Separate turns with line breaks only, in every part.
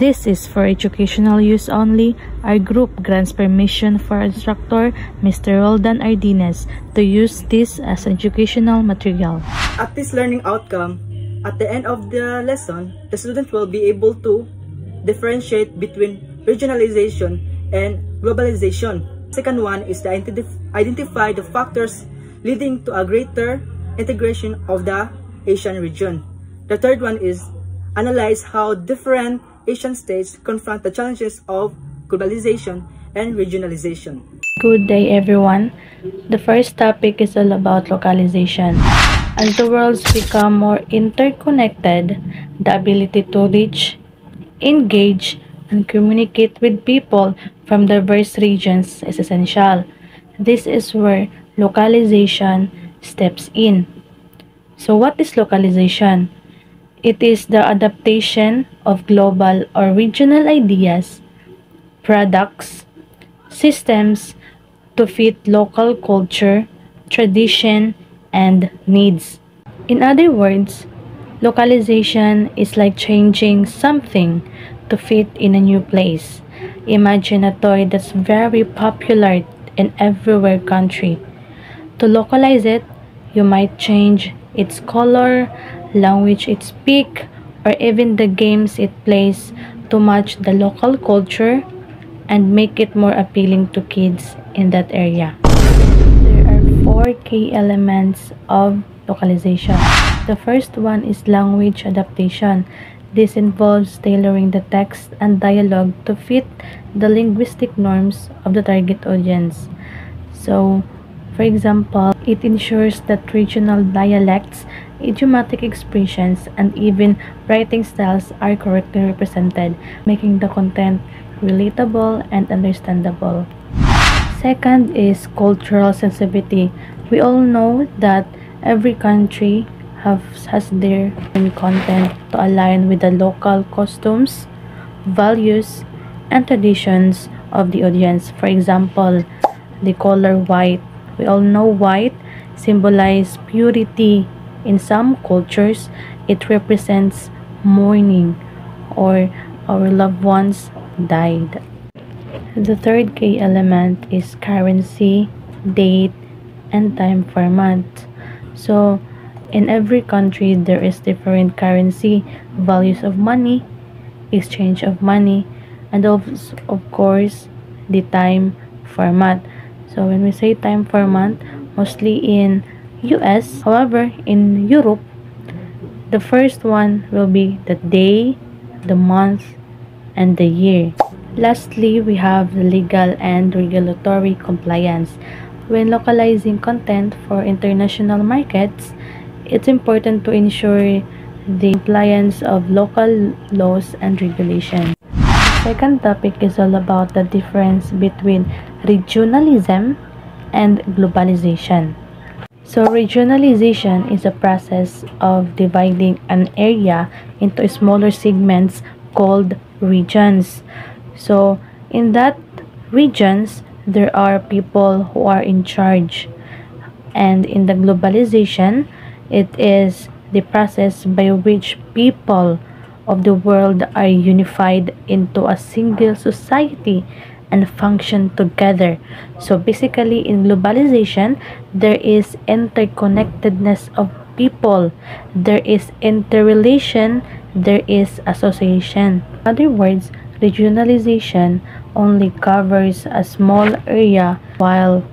This is for educational use only. Our group grants permission for instructor Mr. Roldan Ardines to use this as educational material.
At this learning outcome, at the end of the lesson, the student will be able to differentiate between regionalization and globalization. Second one is to identify the factors leading to a greater integration of the Asian region. The third one is analyze how different Asian states confront the challenges of globalization and regionalization.
Good day everyone. The first topic is all about localization. As the worlds become more interconnected, the ability to reach, engage, and communicate with people from diverse regions is essential. This is where localization steps in. So what is localization? It is the adaptation of global or regional ideas, products, systems to fit local culture, tradition, and needs. In other words, localization is like changing something to fit in a new place. Imagine a toy that's very popular in everywhere country. To localize it, you might change its color, language it speaks, or even the games it plays to match the local culture and make it more appealing to kids in that area. There are 4 key elements of localization. The first one is language adaptation. This involves tailoring the text and dialogue to fit the linguistic norms of the target audience. So, for example, it ensures that regional dialects, idiomatic expressions, and even writing styles are correctly represented, making the content relatable and understandable. Second is cultural sensitivity. We all know that every country has their own content to align with the local costumes, values, and traditions of the audience. For example, the color white. We all know white symbolizes purity. In some cultures, it represents mourning or our loved ones died. The third key element is currency, date, and time format. So, in every country, there is different currency, values of money, exchange of money, and of course, the time format. So when we say time format, mostly in US, however, in Europe, the first one will be the day, the month, and the year. Lastly, we have the legal and regulatory compliance. When localizing content for international markets, it's important to ensure the compliance of local laws and regulations. The second topic is all about the difference between regionalism and globalization. So regionalization is a process of dividing an area into smaller segments called regions. So in that regions, there are people who are in charge. And in the globalization, it is the process by which people of the world are unified into a single society and function together. So basically, in globalization, there is interconnectedness of people, there is interrelation, there is association. In other words, regionalization only covers a small area, while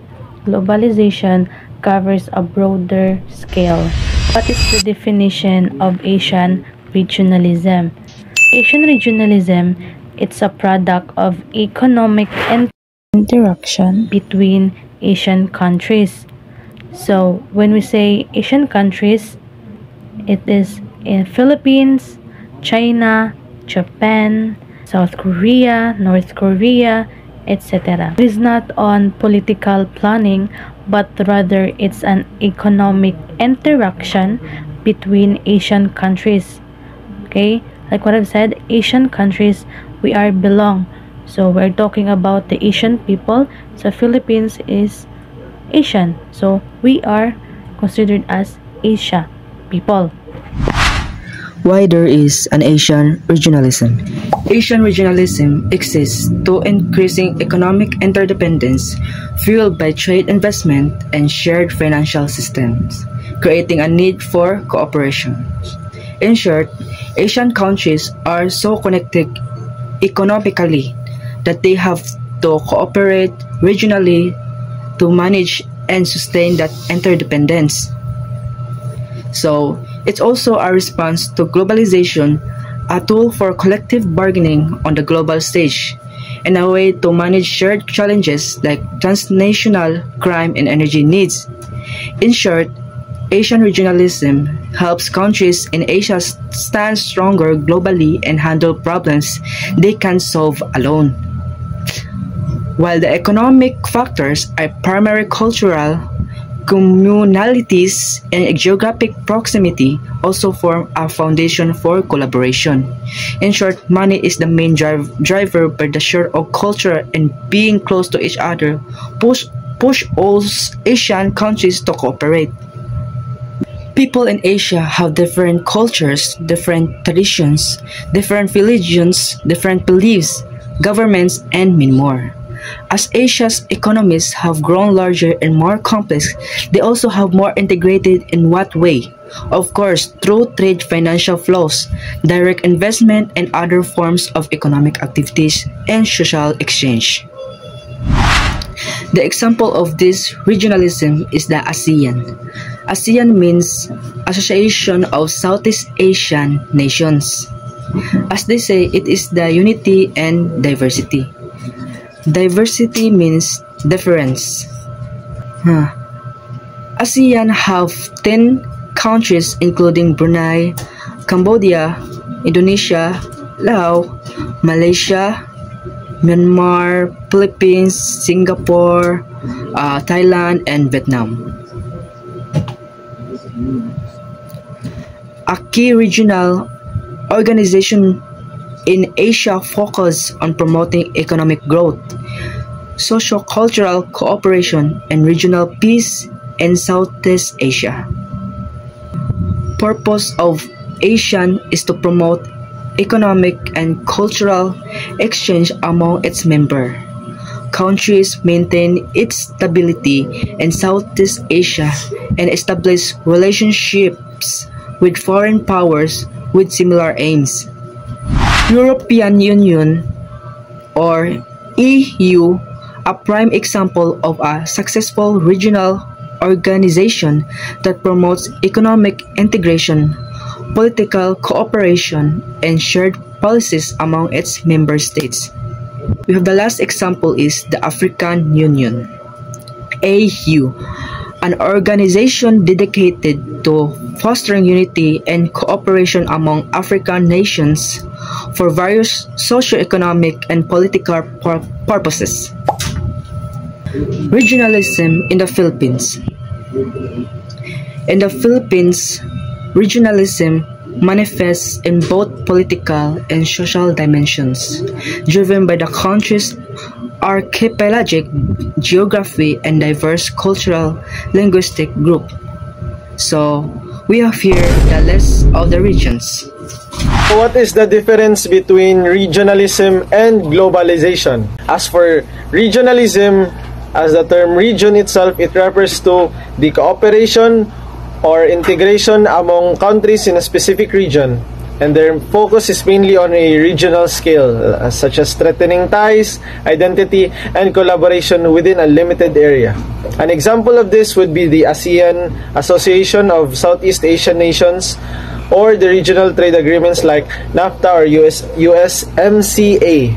globalization covers a broader scale. What is the definition of Asian regionalism? Asian regionalism, it's a product of economic interaction between Asian countries. So when we say Asian countries, it is in Philippines, China, Japan, South Korea, North Korea, etc. It is not on political planning, but rather it's an economic interaction between Asian countries. Okay, like what I've said, Asian countries, we are belong. So we're talking about the Asian people. So Philippines is Asian. So we are considered as Asia people.
Why there is an Asian regionalism? Asian regionalism exists to increasing economic interdependence fueled by trade investment and shared financial systems, creating a need for cooperation. In short, Asian countries are so connected economically that they have to cooperate regionally to manage and sustain that interdependence. So, it's also a response to globalization, a tool for collective bargaining on the global stage, and a way to manage shared challenges like transnational crime and energy needs. In short, Asian regionalism helps countries in Asia stand stronger globally and handle problems they can't solve alone. While the economic factors are primarily cultural, communalities and geographic proximity also form a foundation for collaboration. In short, money is the main driver, but the share of culture and being close to each other push all Asian countries to cooperate. People in Asia have different cultures, different traditions, different religions, different beliefs, governments, and many more. As Asia's economies have grown larger and more complex, they also have more integrated in what way? Of course, through trade financial flows, direct investment, and other forms of economic activities and social exchange. The example of this regionalism is the ASEAN. ASEAN means Association of Southeast Asian Nations. As they say, it is the unity and diversity. Diversity means difference. ASEAN have 10 countries including Brunei, Cambodia, Indonesia, Laos, Malaysia, Myanmar, Philippines, Singapore, Thailand, and Vietnam. A key regional organization in Asia focus on promoting economic growth, socio-cultural cooperation, and regional peace in Southeast Asia. Purpose of ASEAN is to promote economic and cultural exchange among its member countries, maintain its stability in Southeast Asia, and establish relationships with foreign powers with similar aims. European Union or EU, a prime example of a successful regional organization that promotes economic integration, political cooperation, and shared policies among its member states. We have the last example is the African Union, AU, an organization dedicated to fostering unity and cooperation among African nations for various socio-economic and political purposes. Regionalism in the Philippines. In the Philippines, regionalism manifests in both political and social dimensions, driven by the country's archipelagic geography and diverse cultural linguistic group. So, we have here the list of the regions.
What is the difference between regionalism and globalization? As for regionalism, as the term region itself, it refers to the cooperation or integration among countries in a specific region, and their focus is mainly on a regional scale, such as strengthening ties, identity, and collaboration within a limited area. An example of this would be the ASEAN, Association of Southeast Asian Nations, or the regional trade agreements like NAFTA or USMCA.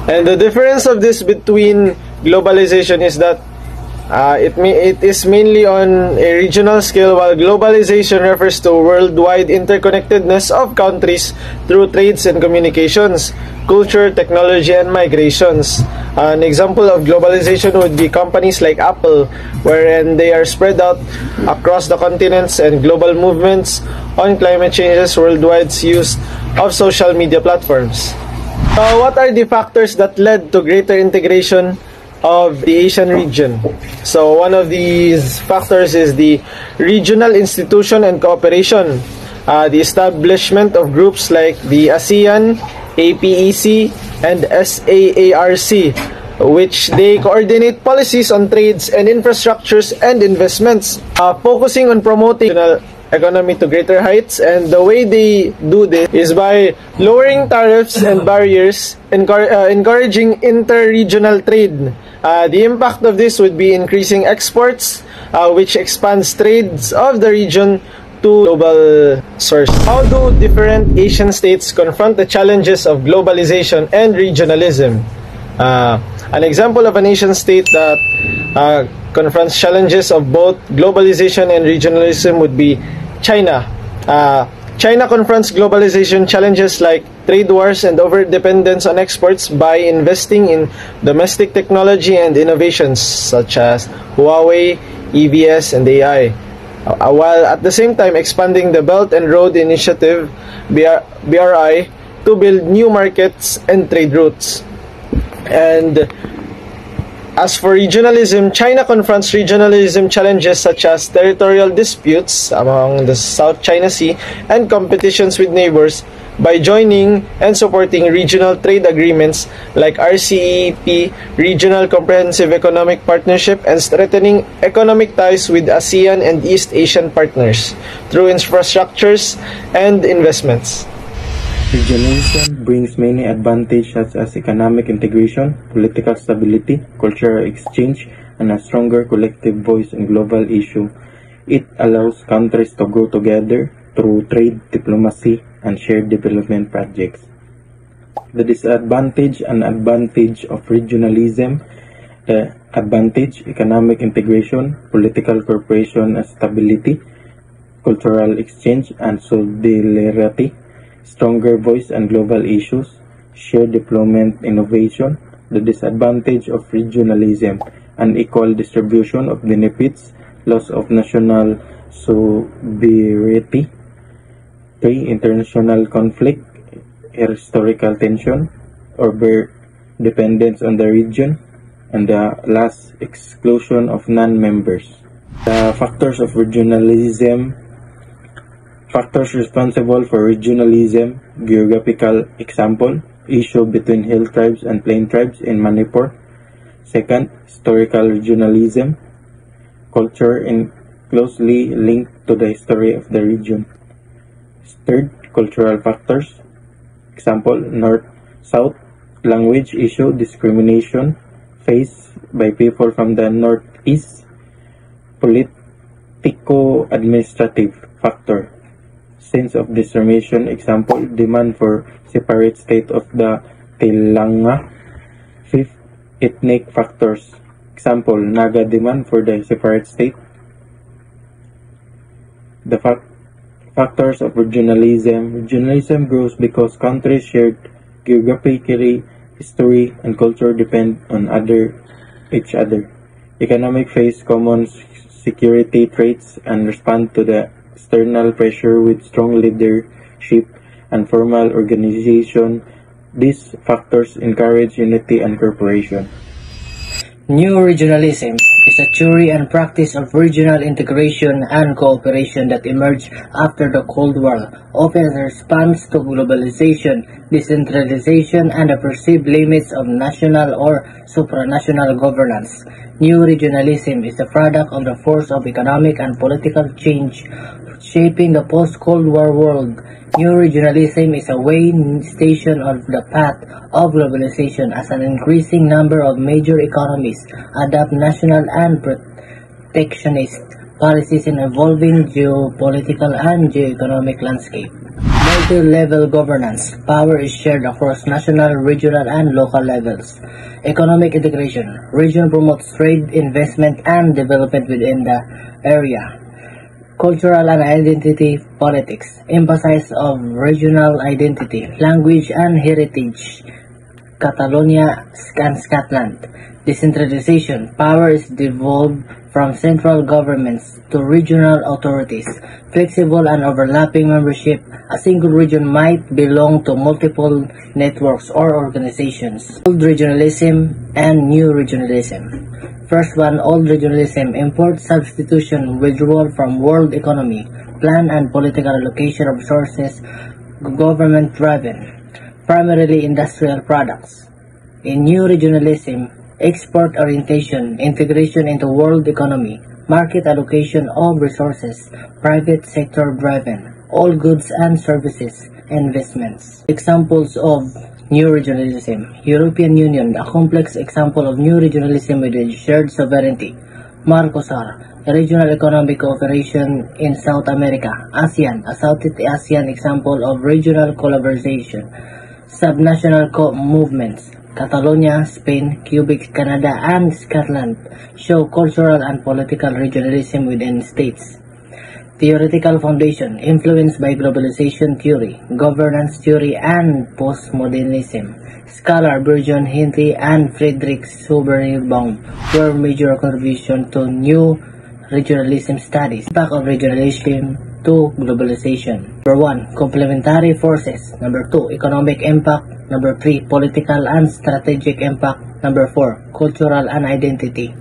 And the difference of this between globalization is that it is mainly on a regional scale, while globalization refers to worldwide interconnectedness of countries through trades and communications, culture, technology, and migrations. An example of globalization would be companies like Apple, wherein they are spread out across the continents, and global movements on climate changes, worldwide use of social media platforms. What are the factors that led to greater integration of the Asian region? So one of these factors is the regional institution and cooperation. the establishment of groups like the ASEAN, APEC, and SAARC, which they coordinate policies on trades and infrastructures and investments, focusing on promoting the economy to greater heights. And the way they do this is by lowering tariffs and barriers, encouraging inter-regional trade. The impact of this would be increasing exports, which expands trades of the region to global source. How do different Asian states confront the challenges of globalization and regionalism? An example of a nation state that confronts challenges of both globalization and regionalism would be China. China confronts globalization challenges like trade wars and over-dependence on exports by investing in domestic technology and innovations such as Huawei, EVs, and AI, while at the same time expanding the Belt and Road Initiative BRI to build new markets and trade routes. And as for regionalism, China confronts regionalism challenges such as territorial disputes among the South China Sea and competitions with neighbors by joining and supporting regional trade agreements like RCEP, Regional Comprehensive Economic Partnership, and strengthening economic ties with ASEAN and East Asian partners through infrastructures and investments.
Regionalism brings many advantages such as economic integration, political stability, cultural exchange, and a stronger collective voice in global issues. It allows countries to grow together through trade, diplomacy, and shared development projects. The disadvantage and advantage of regionalism: the advantage, economic integration, political cooperation and stability, cultural exchange and solidarity, stronger voice and global issues, shared development, innovation. The disadvantage of regionalism: unequal distribution of benefits, loss of national sovereignty, international conflict, historical tension, over-dependence on the region, and the last, exclusion of non-members. The factors of regionalism. Factors responsible for regionalism: geographical example, issue between hill tribes and plain tribes in Manipur. Second, historical regionalism, culture closely linked to the history of the region. Third, cultural factors, example, North-South language issue, discrimination faced by people from the Northeast. Politico-administrative factor, sense of discrimination, example, demand for separate state of the Telangana. Fifth, ethnic factors, example, Naga demand for the separate state. The factors of regionalism. Regionalism grows because countries shared geographically, history, and culture depend on each other. Economic face common security traits and respond to the external pressure with strong leadership and formal organization. These factors encourage unity and cooperation.
New regionalism is a theory and practice of regional integration and cooperation that emerged after the Cold War, often as a response to globalization, decentralization, and the perceived limits of national or supranational governance. New regionalism is a product of the force of economic and political change shaping the post-Cold War world. New regionalism is a way station on the path of globalization as an increasing number of major economies adopt national and protectionist policies in evolving geopolitical and geoeconomic landscape. Multi-level governance. Power is shared across national, regional, and local levels. Economic integration. Region promotes trade, investment, and development within the area. Cultural and identity politics. Emphasis of regional identity, language, and heritage. Catalonia and Scotland. Decentralization. Power is devolved from central governments to regional authorities. Flexible and overlapping membership. A single region might belong to multiple networks or organizations. Old regionalism and new regionalism. First one, old regionalism, import substitution, withdrawal from world economy, plan and political allocation of resources, government-driven, primarily industrial products. In new regionalism, export orientation, integration into world economy, market allocation of resources, private sector driven, all goods and services, investments. Examples of new regionalism. European Union, a complex example of new regionalism with shared sovereignty. Mercosur, a regional economic cooperation in South America. ASEAN, a Southeast Asian example of regional collaboration. Subnational movements. Catalonia, Spain, Quebec, Canada, and Scotland show cultural and political regionalism within states. Theoretical foundation, influenced by globalization theory, governance theory, and postmodernism. Scholar Burgeon Henry and Friedrich Sauerbaum were major contribution to new regionalism studies. Impact of regionalism to globalization. Number 1, complementary forces. Number 2, economic impact. Number 3, political and strategic impact. Number 4, cultural and identity.